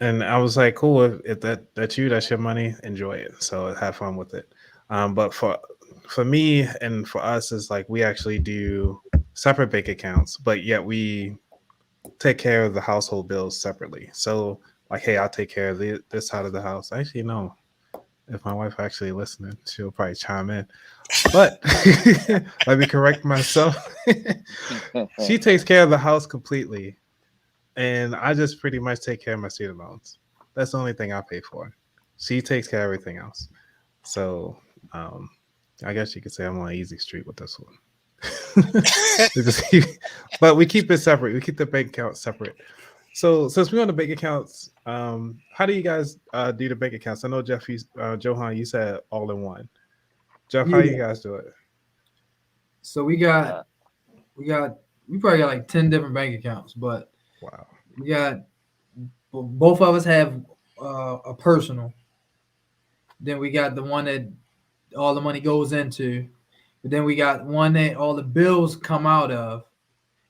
Speaker 1: and I was like, cool, if that's you, that's your money, enjoy it. So have fun with it. But for me and for us, is like we actually do separate bank accounts, but yet we take care of the household bills separately. So like, hey, I'll take care of this side of the house. Actually, no. If my wife actually listening, she'll probably chime in. But let me correct myself. She takes care of the house completely, and I just pretty much take care of my student loans. That's the only thing I pay for. She takes care of everything else. So um, I guess you could say I'm on easy street with this one. But we keep it separate. We keep the bank account separate. So since we're on the bank accounts, how do you guys do the bank accounts? I know Jeff, Johan, you said all in one. Jeff, how you
Speaker 2: Yeah.
Speaker 1: guys do it?
Speaker 2: So
Speaker 4: Uh,
Speaker 2: we probably got like 10 different bank accounts, but
Speaker 1: Wow.
Speaker 2: we got both of us have a personal. Then we got the one that all the money goes into. But then we got one that all the bills come out of.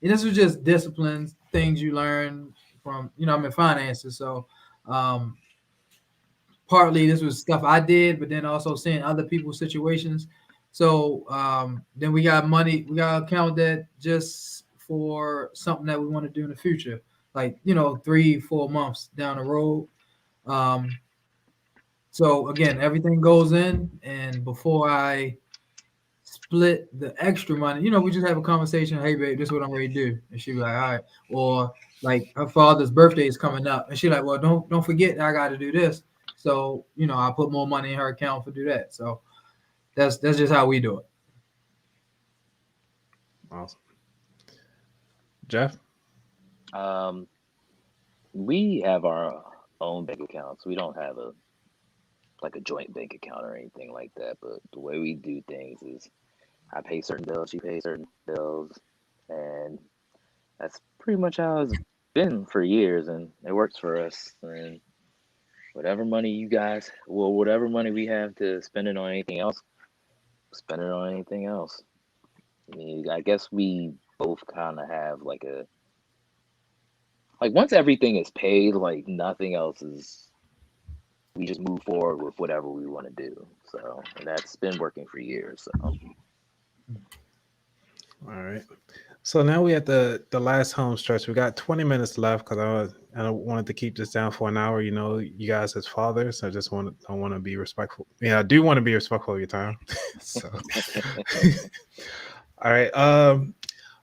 Speaker 2: And this was just disciplines, things you learn from, I'm in finances. So um, partly this was stuff I did, but then also seeing other people's situations. So then we got money, we got an account that just for something that we want to do in the future, like 3, 4 months down the road. Um, so again, everything goes in, and before I split the extra money, we just have a conversation. Hey, babe, this is what I'm ready to do, and she be like, all right. Or like her father's birthday is coming up, and she like, well, don't forget I got to do this. So I put more money in her account for do that. So that's just how we do it.
Speaker 1: Awesome. Jeff?
Speaker 4: Um, we have our own bank accounts. We don't have a like a joint bank account or anything like that. But the way we do things is I pay certain bills, she pays certain bills, and that's pretty much how it's been for years, and it works for us. And whatever money we have to spend it on anything else, spend it on anything else. I mean, I guess we both kind of have like once everything is paid, like nothing else is. We just move forward with whatever we want to do. So, and that's been working for years. So,
Speaker 1: All right. So now we at the last home stretch. We got 20 minutes left because I wanted to keep this down for an hour. You guys as fathers, I want to be respectful. Yeah, I do want to be respectful of your time. So, all right.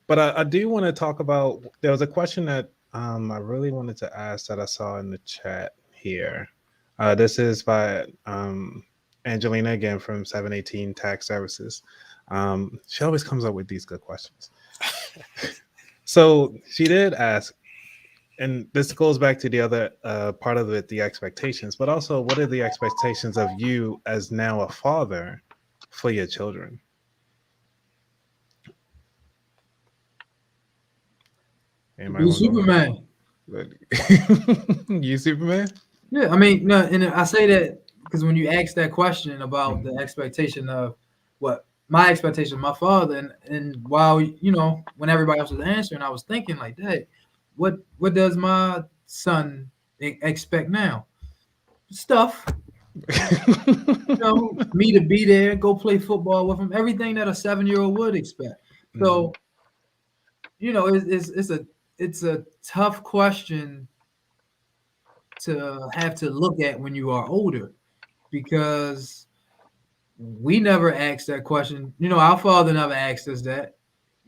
Speaker 1: But I do want to talk about. There was a question that I really wanted to ask that I saw in the chat here. This is by Angelina again from 718 Tax Services. She always comes up with these good questions. So she did ask, and this goes back to the other part of it, the expectations, but also what are the expectations of you as now a father for your children? Anybody
Speaker 2: Be
Speaker 1: want to
Speaker 2: Superman.
Speaker 1: go? You Superman?
Speaker 2: Yeah, I mean, no, and I say that because when you ask that question about the expectation of what my expectation of my father, and while when everybody else was answering, I was thinking like, hey, what does my son expect now? Stuff, me to be there, go play football with him, everything that a 7-year-old would expect. So, it's a tough question to have to look at when you are older because we never asked that question. Our father never asked us that.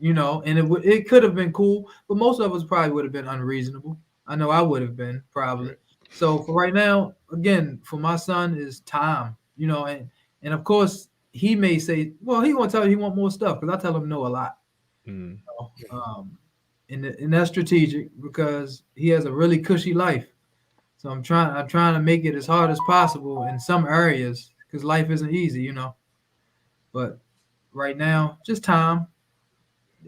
Speaker 2: And it could have been cool, but most of us probably would have been unreasonable. I know I would have been probably. So for right now, again, for my son is time. And of course he may say, well, he gonna tell you he want more stuff because I tell him no a lot.
Speaker 1: Mm.
Speaker 2: And that's strategic because he has a really cushy life. So I'm trying to make it as hard as possible in some areas because life isn't easy. But right now, just time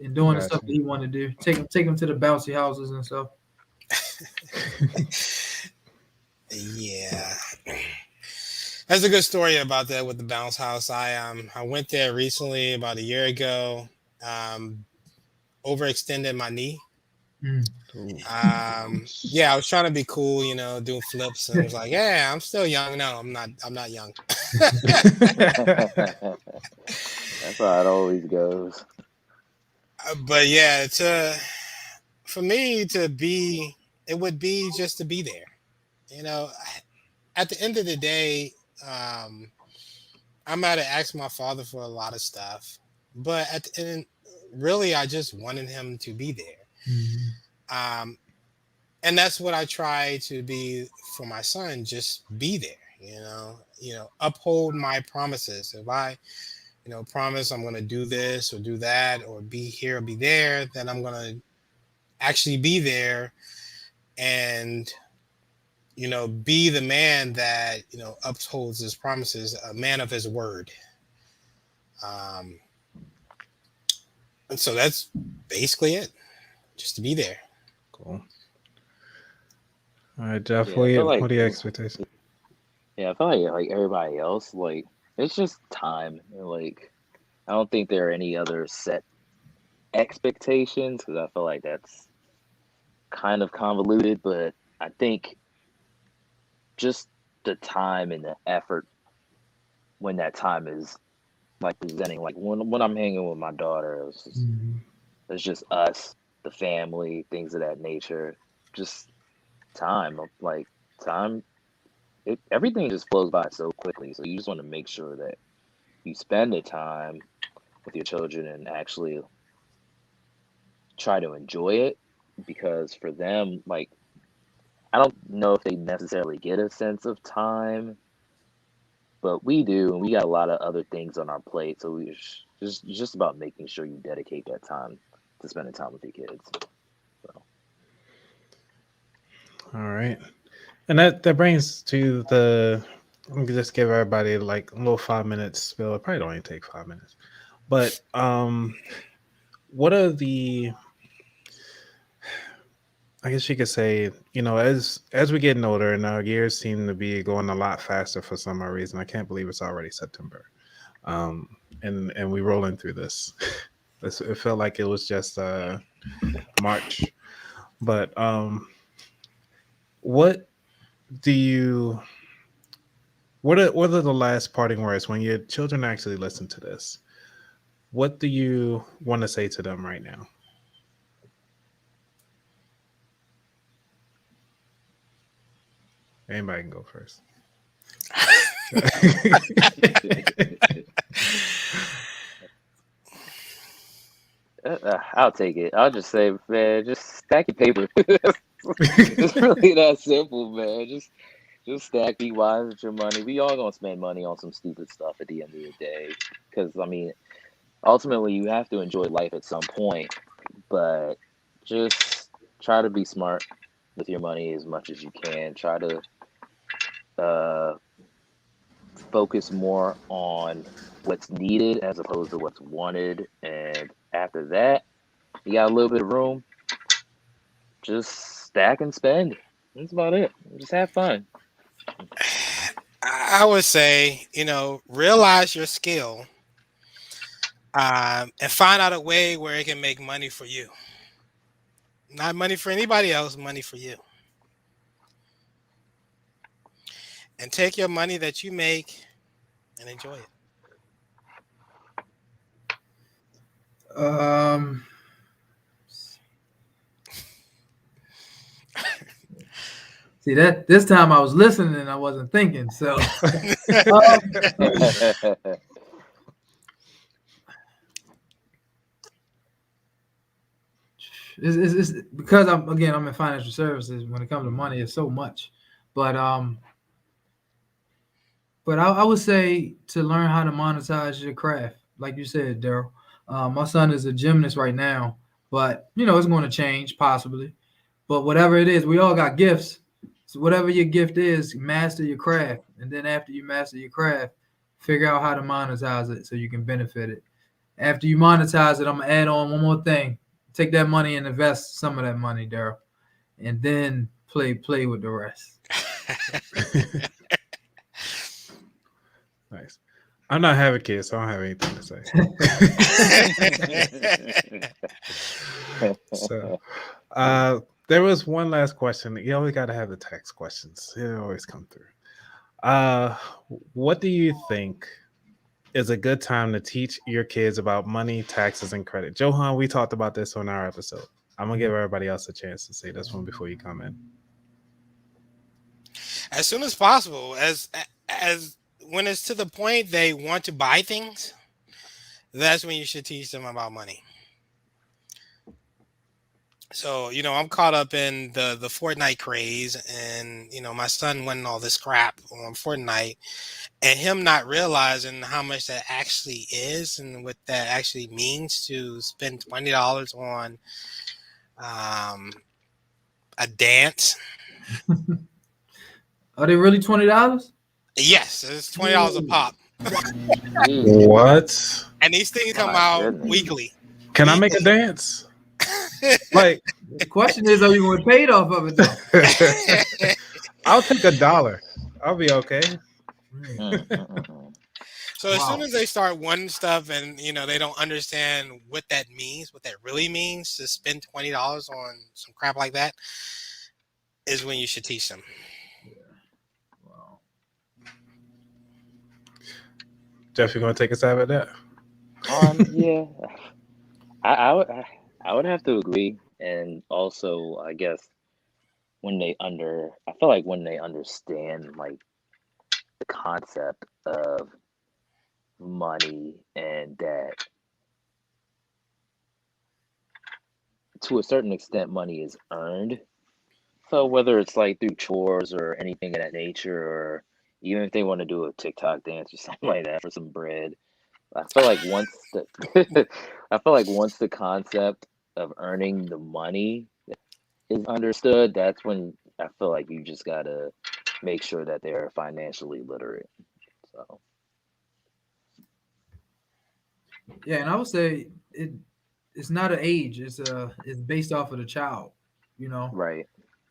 Speaker 2: and doing the stuff
Speaker 1: Gotcha.
Speaker 2: that he want to do. Take him to the bouncy houses and stuff.
Speaker 3: Yeah. That's a good story about that with the bounce house. I went there recently about a year ago. Um, Overextended my knee.
Speaker 2: Mm.
Speaker 1: Ooh.
Speaker 3: Yeah, I was trying to be cool, doing flips, and I was like, "Yeah, I'm still young." No, I'm not. I'm not young.
Speaker 4: that's how it always goes.
Speaker 3: But yeah, for me to be, it would be just to be there. You know, at the end of the day, um, I might have asked my father for a lot of stuff, but at the end, really, I just wanted him to be there.
Speaker 2: Mhm.
Speaker 3: Um, and that's what I try to be for my son. Just be there. Uphold my promises. If I, promise I'm going to do this or do that or be here or be there, then I'm going to actually be there and be the man that upholds his promises, a man of his word. Um, and so that's basically it, just to be there.
Speaker 1: Cool. All right, Jeff.
Speaker 4: Yeah, I feel like
Speaker 1: What are your expectations?
Speaker 4: Yeah, I feel like everybody else, like it's just time. And, like I don't think there are any other set expectations because I feel like that's kind of convoluted. But I think just the time and the effort when that time is like presenting, like when I'm hanging with my daughter,
Speaker 2: Mhm.
Speaker 4: it's just us, the family, things of that nature. Just time, like time. Everything just flows by so quickly. So you just want to make sure that you spend the time with your children and actually try to enjoy it because for them, like, I don't know if they necessarily get a sense of time, but we do, and we got a lot of other things on our plate. So we just it's just about making sure you dedicate that time to spending time with your kids. So
Speaker 1: All right. And that brings to the. Let me just give everybody like a little 5 minutes spill. It probably don't even take 5 minutes. But what are the? I guess you could say, as we're getting older and our years seem to be going a lot faster for some odd reason. I can't believe it's already September, um, and we rolling through this. It felt like it was just March, but what do you? What are the last parting words when your children actually listen to this? What do you want to say to them right now? Anybody can go first.
Speaker 4: I'll take it. I'll just say, man, just stack your paper. It's really that simple, man. Just stack, be wise with your money. We all gonna spend money on some stupid stuff at the end of the day. Because I mean, ultimately, you have to enjoy life at some point. But just try to be smart with your money as much as you can. Try to uh, focus more on what's needed as opposed to what's wanted. And after that, you got a little bit of room. Just stack and spend. That's about it. Just have fun.
Speaker 3: I would say, realize your skill, and find out a way where it can make money for you. Not money for anybody else, money for you. And take your money that you make and enjoy it.
Speaker 2: Um, See that this time I was listening and I wasn't thinking. So um, it's because I'm in financial services. When it comes to money, it's so much. But I would say to learn how to monetize your craft, like you said, Daryl. My son is a gymnast right now, but it's going to change possibly. But whatever it is, we all got gifts. So whatever your gift is, master your craft, and then after you master your craft, figure out how to monetize it so you can benefit it. After you monetize it, I'm gonna add on one more thing. Take that money and invest some of that money, Daryl, and then play with the rest.
Speaker 1: Nice. I'm not having kids, so I don't have anything to say. So, there was one last question. You always got to have the tax questions. They always come through. Uh, what do you think is a good time to teach your kids about money, taxes, and credit? Johan, we talked about this on our episode. I'm gonna give everybody else a chance to say this one before you come in.
Speaker 3: As soon as possible, as when it's to the point they want to buy things, that's when you should teach them about money. So, I'm caught up in the Fortnite craze, and my son winning all this crap on Fortnite, and him not realizing how much that actually is and what that actually means to spend $20 on a dance.
Speaker 2: Are they really $20?
Speaker 3: Yes, it's $20 a pop,
Speaker 4: Jeez.
Speaker 1: What?
Speaker 3: and these things come
Speaker 4: My
Speaker 3: out
Speaker 4: goodness.
Speaker 3: weekly.
Speaker 1: Can I make a dance? Like,
Speaker 2: The question is, are you going to get paid off of it though?
Speaker 1: I'll take $1. I'll be okay.
Speaker 4: Mm, mm, mm, mm.
Speaker 3: So as soon
Speaker 2: Wow.
Speaker 3: as they start wanting stuff and they don't understand what that means, what that really means to spend $20 on some crap like that, is when you should teach them.
Speaker 2: Wow.
Speaker 1: Jeff, you gonna take a stab at that?
Speaker 4: Yeah, I would have to agree, and also I guess I feel like when they understand like the concept of money and that to a certain extent money is earned. So whether it's like through chores or anything of that nature, or even if they want to do a TikTok dance or something like that for some bread, I feel like I feel like once the concept of earning the money is understood, that's when I feel like you just gotta make sure that they're financially literate. So
Speaker 2: Yeah, and I would say it's not an age. It's based off of the child. You know,
Speaker 4: right.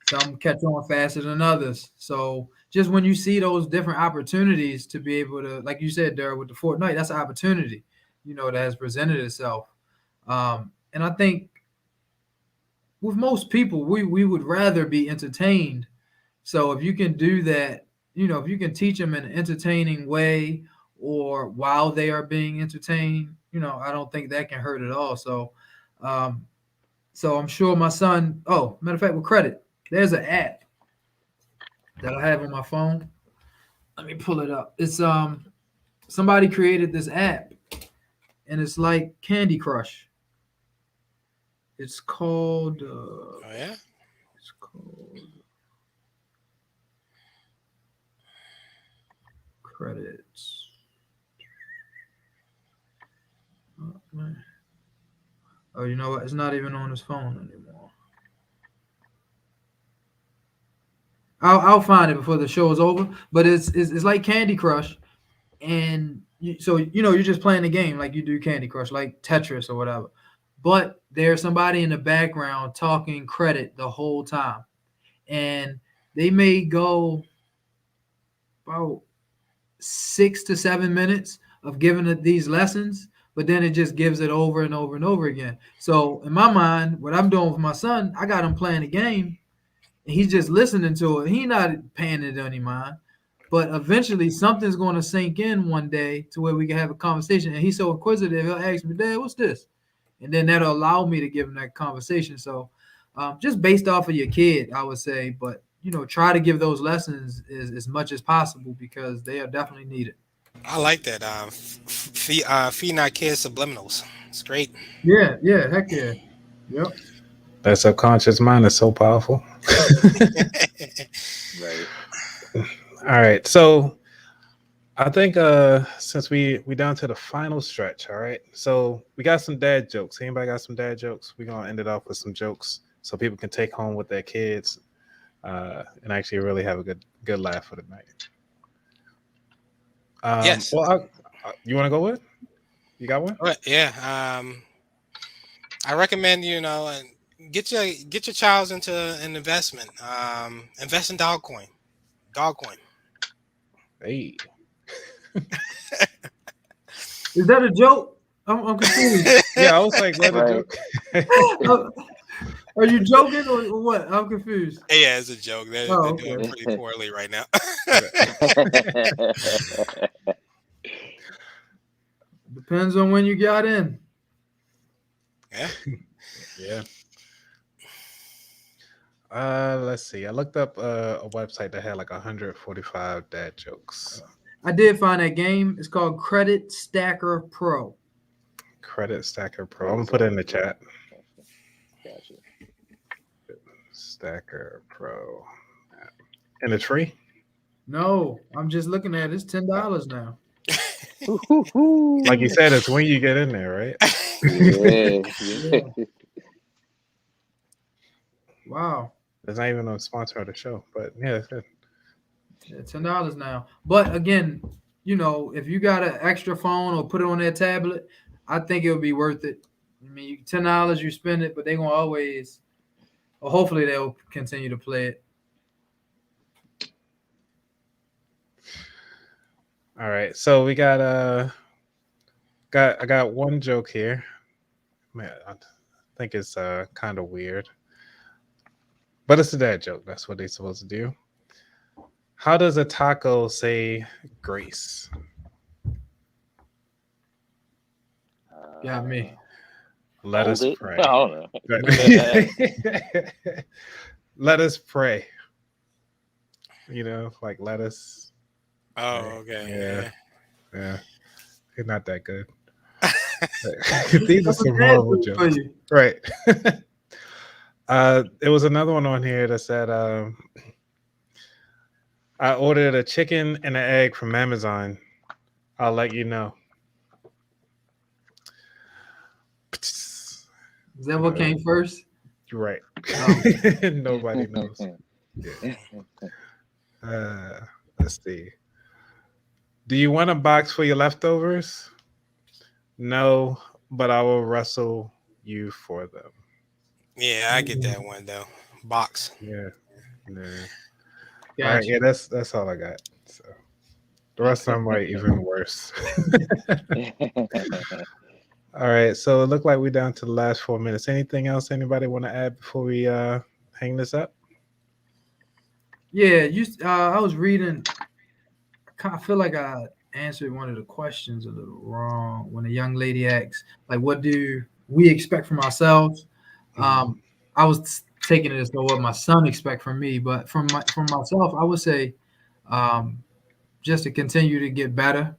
Speaker 2: some catch on faster than others. So just when you see those different opportunities to be able to, like you said, Daryl, with the Fortnite, that's an opportunity. That has presented itself. And I think with most people, we would rather be entertained. So if you can do that, if you can teach them in an entertaining way or while they are being entertained, I don't think that can hurt at all. Um, so I'm sure my son. Oh, matter of fact, with credit, there's an app that I have on my phone. Let me pull it up. It's somebody created this app, and it's like Candy Crush. It's called
Speaker 3: Oh yeah.
Speaker 2: it's called credits. Oh, man. Oh, you know what? It's not even on his phone anymore. I'll find it before the show is over. But it's like Candy Crush, and so you're just playing the game like you do Candy Crush, like Tetris or whatever. But there's somebody in the background talking credit the whole time, and they may go about 6 to 7 minutes of giving it these lessons, but then it just gives it over and over and over again. So in my mind, what I'm doing with my son, I got him playing the game, and he's just listening to it. He's not paying it any mind. But eventually, something's going to sink in one day to where we can have a conversation. And he's so inquisitive, he'll ask me, "Dad, what's this?" And then that'll allow me to give him that conversation. So, just based off of your kid, I would say, but try to give those lessons as much as possible because they are definitely needed.
Speaker 3: I like that. Feeding our kids subliminals. It's great.
Speaker 2: Yeah, yeah, heck yeah, yep.
Speaker 1: That subconscious mind is so powerful.
Speaker 4: Right.
Speaker 1: All right, so I think since we down to the final stretch, all right. So we got some dad jokes. Anybody got some dad jokes? We're gonna end it off with some jokes so people can take home with their kids and actually really have a good laugh for the night.
Speaker 3: Yes.
Speaker 1: You want to go with? You got one?
Speaker 3: But yeah. I recommend and get your child into an investment. Invest in Dogcoin. Dogcoin.
Speaker 1: Hey,
Speaker 2: Is that a joke? I'm confused.
Speaker 1: yeah. I was like, what a
Speaker 4: Right.
Speaker 1: joke.
Speaker 2: Are you joking or what? I'm confused.
Speaker 3: Yeah, it's a joke. They're
Speaker 2: Oh,
Speaker 3: doing
Speaker 2: okay.
Speaker 3: pretty poorly right now.
Speaker 2: Depends on when you got in.
Speaker 3: Yeah.
Speaker 1: Yeah. Let's see. I looked up a website that had like 145 dad jokes.
Speaker 2: I did find that game. It's called Credit Stacker Pro.
Speaker 1: Credit Stacker Pro. I'm gonna put it in the chat.
Speaker 4: Gotcha.
Speaker 1: Stacker Pro. And it's free.
Speaker 2: No, I'm just looking at it. It's $10 now.
Speaker 1: Like you said, it's when you get in there, right?
Speaker 4: Yeah,
Speaker 2: Yeah.
Speaker 4: yeah.
Speaker 2: Wow.
Speaker 1: It's not even a sponsor of the show, but yeah, it's good.
Speaker 2: Yeah, $10 now. But again, if you got an extra phone or put it on their tablet, I think it would be worth it. I mean, $10 you spend it, but they're gonna always, or hopefully they'll continue to play it.
Speaker 1: All right. So we got I got one joke here. Man, I think it's kind of weird, but it's a dad joke. That's what they're supposed to do. How does a taco say grace?
Speaker 2: Got me.
Speaker 1: Let
Speaker 4: Hold
Speaker 1: us
Speaker 4: it. I
Speaker 1: pray.
Speaker 4: don't
Speaker 1: Let us pray. Like let us pray.
Speaker 3: Oh, okay.
Speaker 1: Yeah,
Speaker 3: Yeah.
Speaker 1: yeah. They're not that good. These are
Speaker 2: That's a
Speaker 1: some
Speaker 2: dad
Speaker 1: horrible
Speaker 2: joke for
Speaker 1: jokes.
Speaker 2: you.
Speaker 1: Right. There was another one on here that said, I ordered a chicken and an egg from Amazon. I'll let you know.
Speaker 2: Is that
Speaker 1: You
Speaker 2: what
Speaker 1: know,
Speaker 2: came first?
Speaker 1: you're right.
Speaker 2: Oh,
Speaker 1: Nobody knows. Yeah. Uh, let's see. Do you want a box for your leftovers? No, but I will wrestle you for them.
Speaker 3: Yeah, I get that one though. Box.
Speaker 1: Yeah. Yeah. All right.
Speaker 2: got
Speaker 1: Yeah,
Speaker 2: you.
Speaker 1: that's all I got. So the rest of them are even worse. All right. So it looked like we're down to the last 4 minutes. Anything else anybody want to add before we hang this up?
Speaker 2: Yeah, I was reading. I feel like I answered one of the questions a little wrong when a young lady asked, like, what do we expect from ourselves?
Speaker 1: Mhm.
Speaker 2: I was taking it as though what my son expect from me, but from myself, I would say um, just to continue to get better.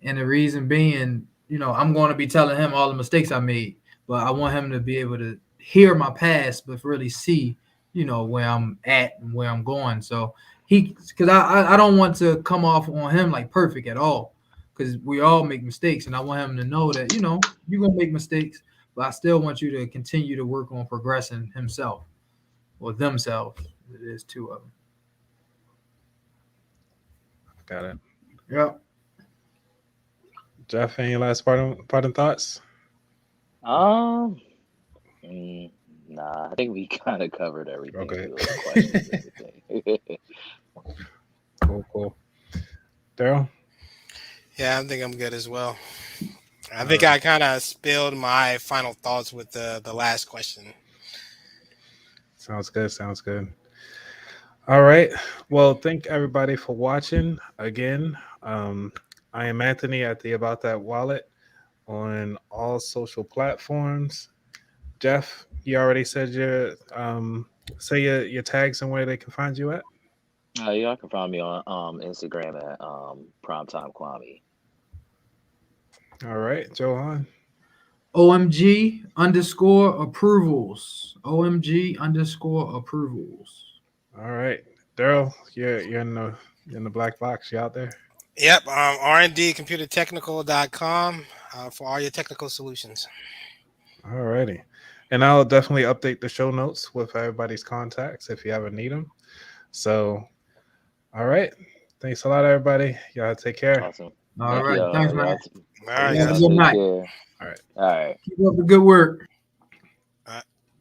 Speaker 2: And the reason being, I'm going to be telling him all the mistakes I made, but I want him to be able to hear my past, but really see, where I'm at and where I'm going. So because I don't want to come off on him like perfect at all, because we all make mistakes, and I want him to know that you're gonna make mistakes, but I still want you to continue to work on progressing himself or themselves. It is two of them.
Speaker 1: Got it.
Speaker 2: Yeah.
Speaker 1: Jeff, any last parting thoughts?
Speaker 4: um, mm, nah, I think we kind of covered everything
Speaker 1: Okay.
Speaker 4: through those questions and everything.
Speaker 1: Cool, cool. Daryl?
Speaker 3: Yeah, I think I'm good as well. I
Speaker 1: All
Speaker 3: think
Speaker 1: right.
Speaker 3: I kind of spilled my final thoughts with the last question.
Speaker 1: Sounds good. Sounds good. All right. Well, thank everybody for watching again. I am Anthony at the About That Wallet on all social platforms. Jeff, you already said say your tags and where they can find you at.
Speaker 4: Y'all can find me on Instagram at Primetime Kwame.
Speaker 1: All right, Johan.
Speaker 2: OMG underscore approvals. OMG underscore approvals.
Speaker 1: All right, Daryl. You're in the black box. You out there?
Speaker 3: Yep, rndcomputertechnical.com for all your technical solutions.
Speaker 1: All righty. And I'll definitely update the show notes with everybody's contacts if you ever need them. So, all right. Thanks a lot, everybody. Y'all take care.
Speaker 4: Awesome.
Speaker 2: All
Speaker 4: Thank
Speaker 2: right.
Speaker 4: y'all.
Speaker 2: Thanks, man.
Speaker 3: All right,
Speaker 2: You have
Speaker 1: Peace.
Speaker 2: a
Speaker 3: guys.
Speaker 2: good
Speaker 4: Take
Speaker 2: night.
Speaker 4: care.
Speaker 1: All right.
Speaker 4: All right.
Speaker 2: Keep up the good work.